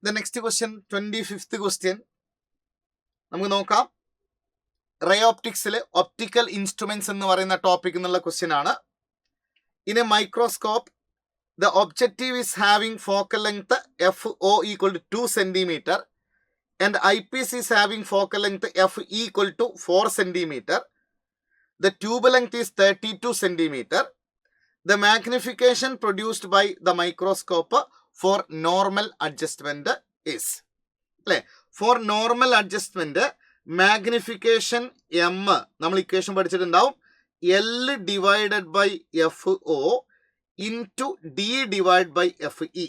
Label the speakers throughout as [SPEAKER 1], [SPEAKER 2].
[SPEAKER 1] The next question, 25th question. നമുക്ക് നോക്കാം. Ray ഓപ്റ്റിക്സിലെ optical instruments എന്ന് പറയുന്ന ടോപ്പിക് എന്നുള്ള ക്വസ്റ്റ്യൻ ആണ്. In A microscope, the objective is having focal length FO equal to 2 centimeter and eyepiece is having focal length FE equal to 4 centimeter. The tube length is 32 centimeter. The magnification produced by the microscope for normal adjustment is. For normal adjustment, magnification M, നമ്മൾ equation പഠിച്ചിട്ടുണ്ടാവും, L divided by FO into D divided by FE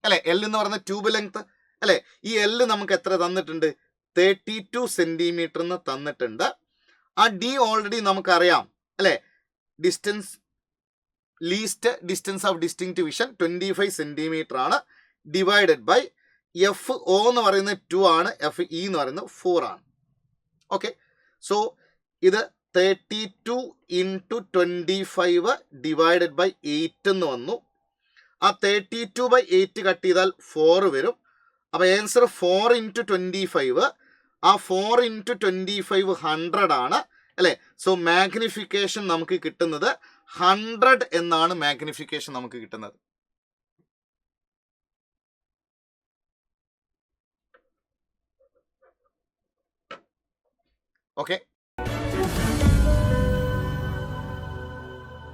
[SPEAKER 1] അല്ലെ. L എന്ന് പറയുന്ന tube length അല്ലെ. ഈ L നമുക്ക് എത്ര തന്നിട്ടുണ്ട്? 32 centimetre എന്ന് തന്നിട്ടുണ്ട്. ആ D ഓൾറെഡി നമുക്കറിയാം അല്ലെ. Distance, least distance of distinct vision 25 centimetre ആണ്. ഡിവൈഡഡ് ബൈ FO എന്ന് പറയുന്നത് 2 ആണ്, FE എന്ന് പറയുന്നത് 4 ആണ്. ഓക്കെ, സോ ഇത് 32 into 25 divided by 8 എന്ന് വന്നു. ആ 32 by 8 കട്ട് ചെയ്താൽ 4 വരും. അപ്പോൾ ആൻസർ 4 into 25. ആ 4 into 25 100 ആണ് അല്ലേ. സോ മാഗ്നിഫിക്കേഷൻ നമുക്ക് കിട്ടുന്നത് 100 എന്നാണ് മാഗ്നിഫിക്കേഷൻ നമുക്ക് കിട്ടുന്നത്. ഓക്കെ.